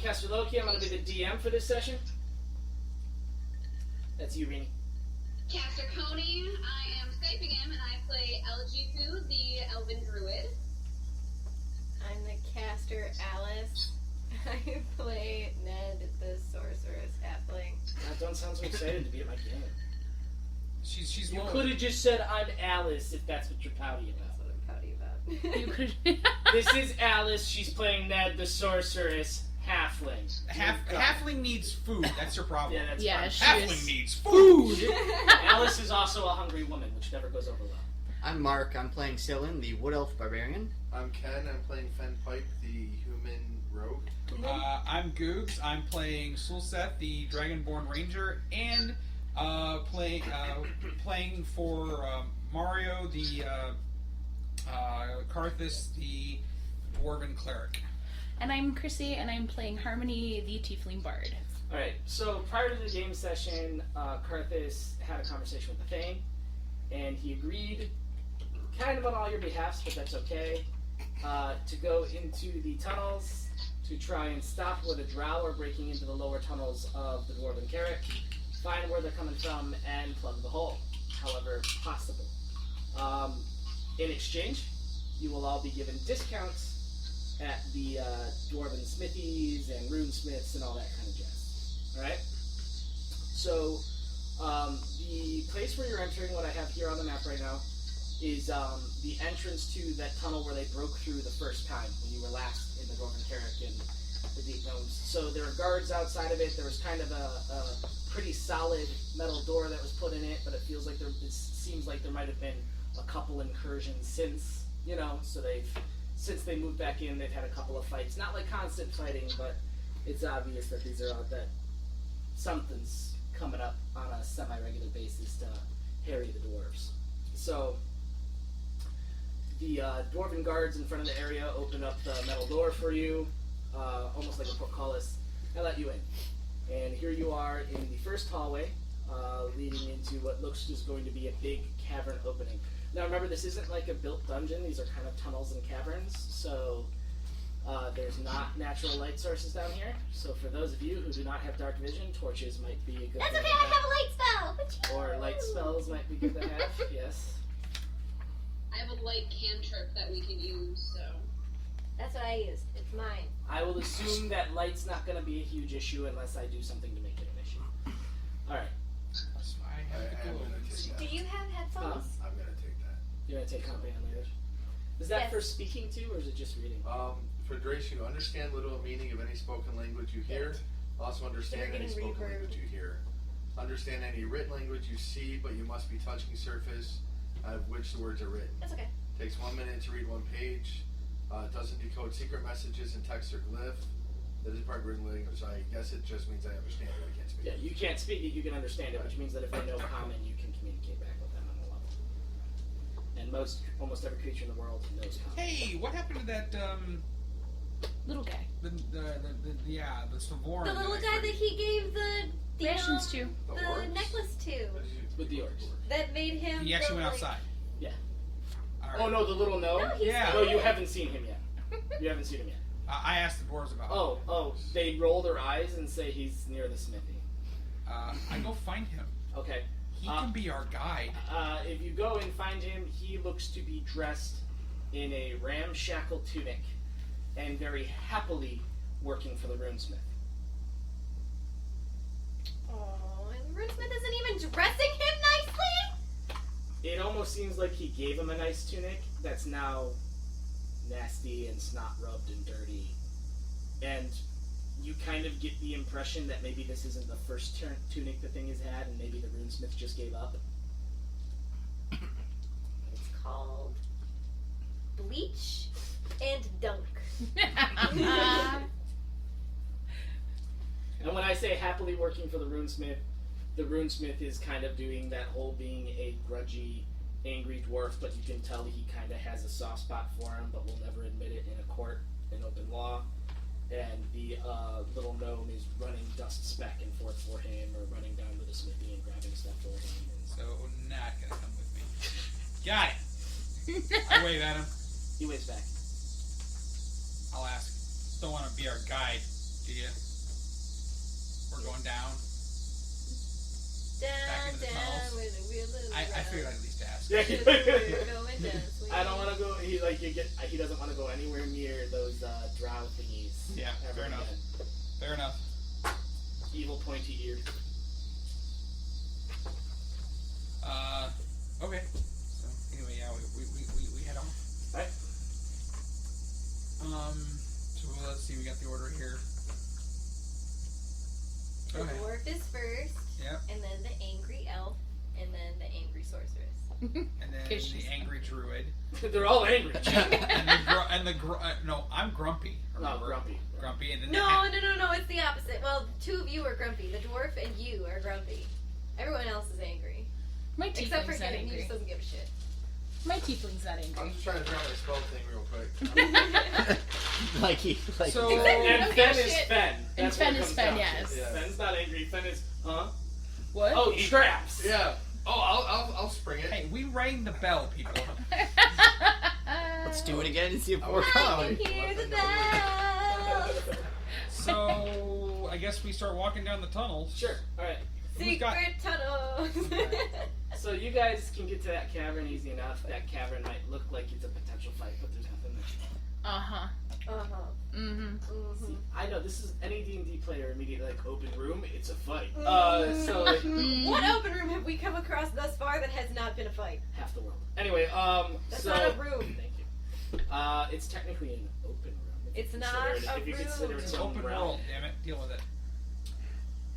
Caster Loki. I'm going to be the DM for this session. That's you, Rini. Caster Coney, I am Skyping him, and I play Elgifu, the Elven Druid. I'm the caster Alice. I play Ned, the sorceress halfling. I don't sound so excited to be at my game. She's You low. could have just said, I'm Alice, if that's what you're pouty about. That's what I'm pouty about. You could. This is Alice. She's playing Ned, the sorceress halfling. Halfling needs food. That's her problem. Yeah, that's Yeah, fine. she Halfling is. needs food. Alice is also a hungry woman, which never goes over well. I'm Mark. I'm playing Sillin, the Wood Elf Barbarian. I'm Ken. I'm playing Fen Pipe, the human rogue. I'm Googs. I'm playing Sulseth, the Dragonborn Ranger, and playing for Mario, the Karthus, the Dwarven Cleric. And I'm Chrissy, and I'm playing Harmony, the Tiefling Bard. Alright, so prior to the game session, Karthus had a conversation with the Thane, and he agreed, kind of on all your behalfs, but that's okay, to go into the tunnels to try and stop where the Drow are breaking into the lower tunnels of the Dwarven Carrick, find where they're coming from, and plug the hole, however possible. In exchange, you will all be given discounts at the Dwarven Smithies and Runesmiths and all that kind of jazz. Alright? So, the place where you're entering, what I have here on the map right now, is the entrance to that tunnel where they broke through the first time when you were last in the Dwarven Carrick and the Deep Gnomes. So there are guards outside of it. There was kind of a pretty solid metal door that was put in it, but it feels like it seems like there might have been a couple incursions since, so since they moved back in, they've had a couple of fights. Not like constant fighting, but it's obvious that that something's coming up on a semi-regular basis to harry the dwarves. So the dwarven guards in front of the area open up the metal door for you, almost like a portcullis. I let you in. And here you are in the first hallway, leading into what looks is going to be a big cavern opening. Now remember, this isn't like a built dungeon, these are kind of tunnels and caverns, so there's not natural light sources down here. So for those of you who do not have dark vision, torches might be a good That's thing okay, to I have a light spell! Or light spells might be good to have, yes. I have a light cantrip that we can use, so... That's what I used. It's mine. I will assume that light's not going to be a huge issue unless I do something to make it an issue. Alright. That's why I have the I'm glow. going to take Do that. you have headphones? I'm going to take that. You're going to take comprehension language? Is that Yes. for speaking to, or is it just reading? For duration, you understand literal meaning of any spoken language you hear. Also understand They're any getting spoken reverb. language you hear. Understand any written language you see, but you must be touching surface of which the words are written. That's okay. Takes 1 minute to read one page. Doesn't decode secret messages in text or glyph. That is part of written language. So I guess it just means I understand it. I can't speak. Yeah, you can't speak it, you can understand it, which means that if they know common, you can communicate back with them on a level. And almost every creature in the world knows common. Hey, what happened to that? Little guy. The Savoran. The little guy that he gave the Rations to. The the orcs? necklace to. With the orcs. That made him. He actually go, went like- outside. Yeah. All right. Oh no, the little gnome? No, he's Yeah. No, you haven't seen him yet. You haven't seen him yet. I asked the dwarves about. Oh, they roll their eyes and say he's near the smithy. I go find him. Okay. He can be our guide. If you go and find him, he looks to be dressed in a ramshackle tunic and very happily working for the runesmith. Oh, and Runesmith isn't even dressing him nicely? It almost seems like he gave him a nice tunic that's now nasty and snot rubbed and dirty. And you kind of get the impression that maybe this isn't the first tunic the thing has had, and maybe the runesmith just gave up. It's called Bleach and Dunk. And when I say happily working for the runesmith is kind of doing that whole being a grudgy, angry dwarf, but you can tell he kind of has a soft spot for him, but will never admit it in a court in open law. And the little gnome is running dust speck and forth for him, or running down to the smithy and grabbing stuff for him. And So not gonna come with me. Got it. I wave at him. he waves back. I'll ask. Don't want to be our guide. Do you? We're going down. Back Down, into the down, tunnels. with a wheel of I round. figured I'd at least ask. Yeah, We're going down, sweet. I don't want to go. He doesn't want to go anywhere near those drow thingies. Yeah, ever fair enough. again. Fair enough. Evil pointy ears. Okay. So anyway, yeah, we head on. Alright. So let's see. We got the order here. The Go ahead. dwarf is first, Yep. and then the angry elf, and then the angry sorceress. And then Okay, she's the angry druid. They're all angry. No, I'm grumpy. No, Remember? grumpy. Grumpy, and then No, it's the opposite. Well, two of you are grumpy. The dwarf and you are grumpy. Everyone else is angry. My Except for tiefling's not him, he angry. just doesn't give a shit. My tiefling's not angry. I'm just trying to figure out my spell thing real quick. So- And Don't Fen give a is shit. Fen. And That's Fen what it is comes Fen, down to. yes. Yeah. Fen's not angry. Fen is, huh? What? Oh, traps. Yeah. Oh, I'll spring it. Hey, we rang the bell, people. Let's do it again and see if I we're can coming. Hear the bells. So I guess we start walking down the tunnels. Sure. All right. Who's got- Secret tunnels. So you guys can get to that cavern easy enough. That cavern might look like it's a potential fight, but there's nothing there. Uh-huh. Uh-huh. Mm-hmm. See, I know this is any D&D player immediately like open room. It's a fight. So like, What open room have we come across thus far that has not been a fight? half the world. Anyway, That's so not a room. thank you. It's technically an open room. if It's you not consider it- a if you consider room. its It's own open realm. world, damn it. Deal with it.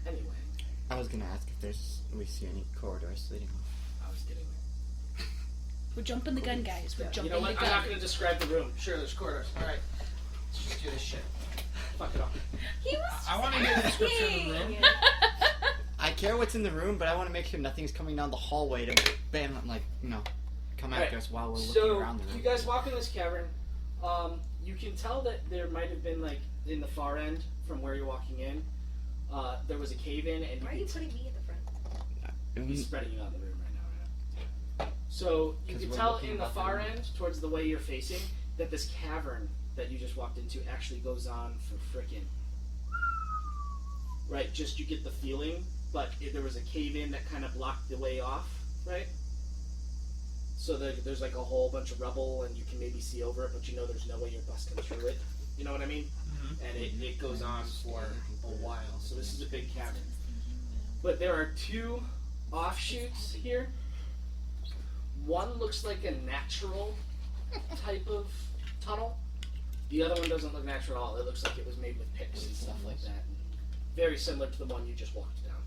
Anyway, I was gonna ask if we see any corridors leading off. I was getting there. We're jumping the gun, guys. We're You jumping know what? the I'm not gun. going to describe the room. Sure, there's corridors. All right, let's just do this shit. Fuck it up. He was I want to hear the description of the room. I care what's in the room, but I want to make sure nothing's coming down the hallway to bam, come after Right. us while we're looking So around the room. you guys walk in this cavern. You can tell that there might have been like in the far end from where you're walking in. There was a cave in, and Why are you putting me at the front? He's spreading you out in the room right now. So you 'Cause can we're tell looking in the up far in- end, towards the way you're facing, that this cavern that you just walked into actually goes on for frickin'. Right, just you get the feeling, but there was a cave in that kind of blocked the way off, right? So there's like a whole bunch of rubble, and you can maybe see over it, but you know there's no way you're busting through it. You know what I mean? Mhm. And it goes on for a while. So this is a big cavern. But there are two offshoots here. One looks like a natural type of tunnel. The other one doesn't look natural at all. It looks like it was made with picks and stuff like that. Very similar to the one you just walked down.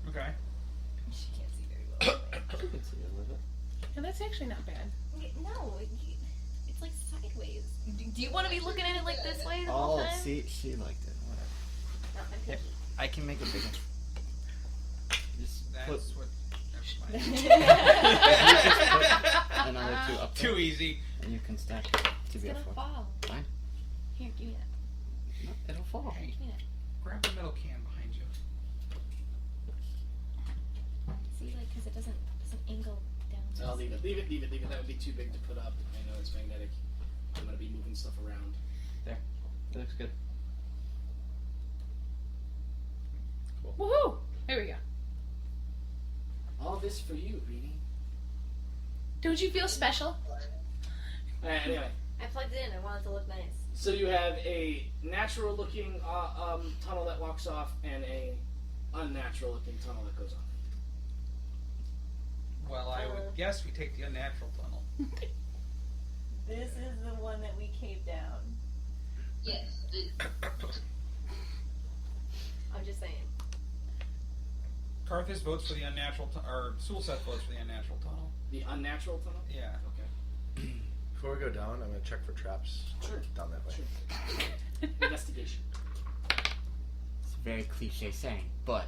Okay. She can't see very well. You can see a little bit. Yeah, that's actually not bad. No, it's like sideways. Do you want to be looking at it like this way the whole Oh, time? see, she liked it. Whatever. No, I'm picky. I can make it bigger. Just put That's what. Never mind. another two up there, Too easy. and you can stack it to It's be a gonna four. fall. Fine. Here, give me that. No, it'll fall. Hey, Give me that. grab the metal can behind you. See, like, because it doesn't angle down. I'll leave it. Leave it. That would be too big to put up. I know it's magnetic. I'm going to be moving stuff around. It looks good. Woohoo! There we go. All this for you, Greenie. Don't you feel special? Alright, anyway. I plugged it in. I want it to look nice. So you have a natural looking tunnel that walks off and a unnatural looking tunnel that goes off. Well, I would guess we take the unnatural tunnel. This is the one that we caved down. Yes. I'm just saying. Karthus votes for the unnatural or Sulseth votes for the unnatural tunnel. The unnatural tunnel? Yeah. Okay. Before we go down, I'm gonna check for traps. Sure. Down that way. Sure. Investigation. It's a very cliche saying, but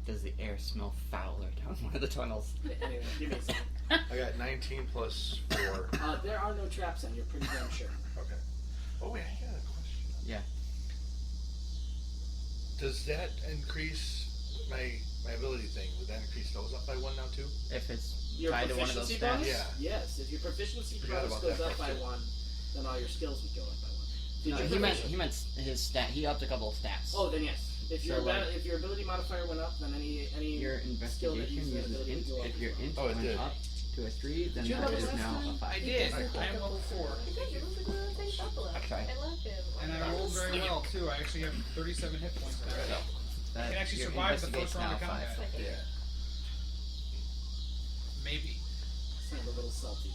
does the air smell fouler down one of the tunnels? Anyway, give me a second. I got 19 plus 4. There are no traps in. You're pretty damn sure. Okay. Oh wait, I got a question. Yeah. Does that increase my ability thing? Would that increase those up by 1 now too? If it's Your tied to one of those proficiency stats. bonus? Yeah. Yes. If your proficiency Forgot bonus about goes that up by part, too. 1, then all your skills would go up by 1. Did you he meant proficiency? his stat. He upped a couple of stats. Oh, then yes. If So, your like, if your ability modifier went up, then any your skill that investigation uses that uses ability int. would go up If as your well. int Oh, it went did. up to a 3, then Did you that level is last now time? a 5. I did. Alright, cool. I am level 4. Okay. I love him. And I rolled very well, too. I actually have 37 hit points now. So, I that can actually your survive the first investigate's round of now combat. 5. Yeah. Maybe. Sound a little salty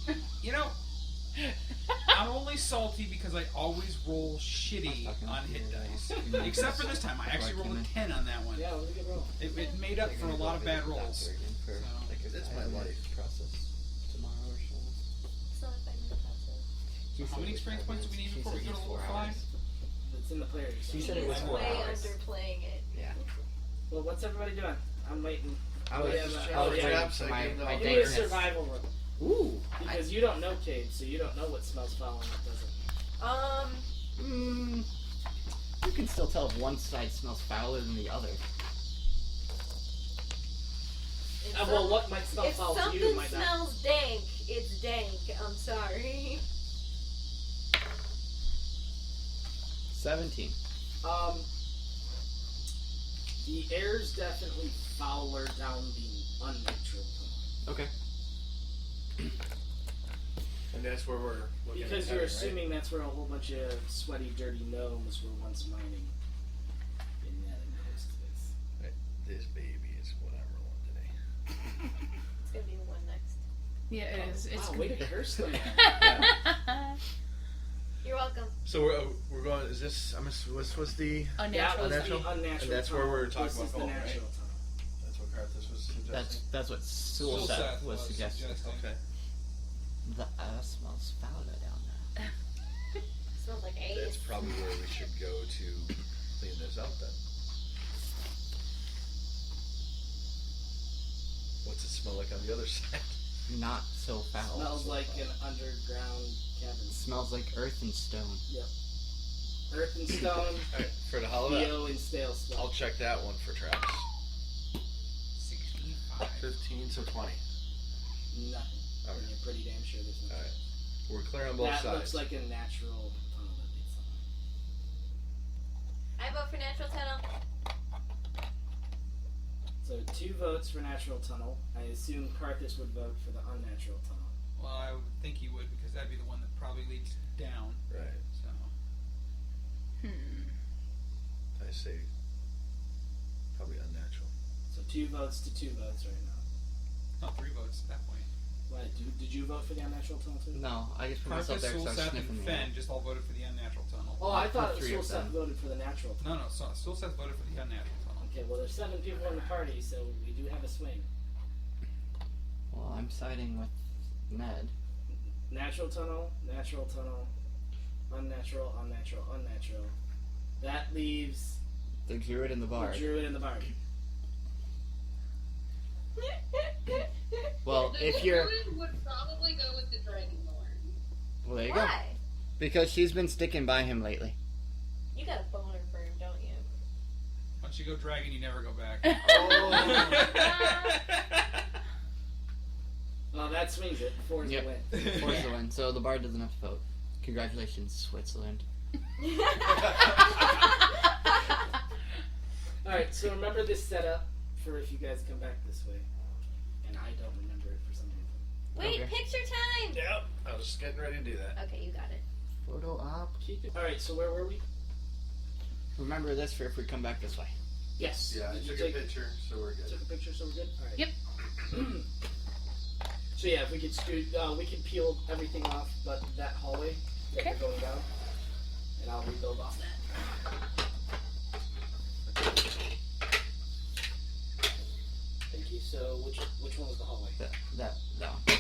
there. You know, I'm only salty because I always roll shitty on hit dice. Except for this time, I actually rolled a 10 on that one. Yeah, it was a good roll. It made up for a lot of bad rolls. That's my life. How many experience points do we need before we go to level 5? It's in the players. She He's said it was 4 way hours. underplaying it. Yeah. Well, what's everybody doing? I'm waiting. I was, Yeah, I was yeah. waiting for my Do my Do a dagger. survival roll. Ooh. Because you don't know Cade, so you don't know what smells foul and what doesn't. You can still tell if one side smells fouler than the other. If Well, what might smell if foul to something you might not. smells dank, it's dank. I'm sorry. 17. The air's definitely fouler down the unnatural tunnel. Okay. And that's where we're looking Because at you're heading, assuming that's where a whole bunch of sweaty, dirty gnomes were once mining. In that existence. right? This baby is what I'm rolling today. It's gonna be the one next. Yeah, it is. It's Wow, way to curse them. You're welcome. So we're going. Is this? What's the? That unnatural. was Unnatural? the unnatural And that's where tunnel. we're talking This about is the going, right? natural tunnel. That's what Karthus was suggesting. That's what Sulseth Sulseth was suggesting. Okay. The smells fouler down there. Smells like That's ace. probably where we should go to clean this up then. What's it smell like on the other side? Not so foul. Smells like an underground cabin. Smells like earth and stone. Earth and stone, Alright, for the hell of it, BO and stale I'll smell. check that one for traps. 65. 15 to 20. Nothing. Okay. You're pretty damn sure there's nothing. Alright. We're clear on both That sides. looks like a natural tunnel that leads somewhere. I vote for natural tunnel. So 2 votes for natural tunnel. I assume Karthus would vote for the unnatural tunnel. Well, I would think he would because that'd be the one that probably leads down. Right. So. I say probably unnatural. So 2 votes to 2 votes right now. No, 3 votes at that point. Why, did you vote for the unnatural tunnel too? No, I just put myself Karthus, there because I was Sulseth, sniffing and the air. Fen just all voted for the unnatural tunnel. Oh, I thought the 3 of Sulseth them. voted for the natural tunnel. No, Sulseth voted for the unnatural tunnel. Okay, well there's 7 people in the party, so we do have a swing. Well, I'm siding with Ned. Natural tunnel, unnatural, unnatural. That leaves The druid and the the bard. druid and the bard. Well, The if you're... druid would probably go with the dragonborn. Well, there you go. Why? Because she's been sticking by him lately. You got a boner for him, don't you? Once you go dragon, you never go back. Well, that swings it. 4's Yep. the win. Four's the win, so the bard doesn't have to vote. Congratulations, Switzerland. Alright, so remember this setup for if you guys come back this way. And I don't remember it for some reason. Wait, Okay. picture time! Yep. I was just getting ready to do that. Okay, you got it. Photo op. Alright, so where were we? Remember this for if we come back this way. Yes. Yeah, I Did you took a take picture, so we're good. Took a picture, so we're good? Alright. Yep. So yeah, if we could we can peel everything off but that hallway that Okay. we're going down. And I'll rebuild off that. Thank you. So which one was the hallway? That one.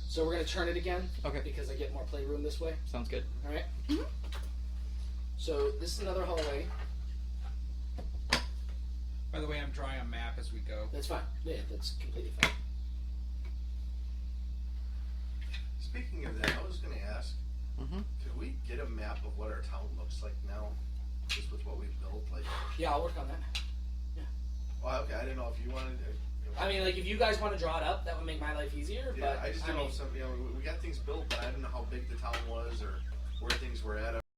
So we're gonna turn it again Okay, because I get more playroom this way. sounds good. Alright? Mhm. So this is another hallway. By the way, I'm drawing a map as we go. That's fine. Yeah, that's completely fine. Speaking of that, I was going to ask, Mhm. could we get a map of what our town looks like now, just with what we've built? Like, Yeah, I'll work on that. well, okay, I didn't know if you wanted. I mean, like if you guys want to draw it up, that would make my life easier. Yeah, But I just didn't know if some, we got things built, but I didn't know how big the town was, or where things were at.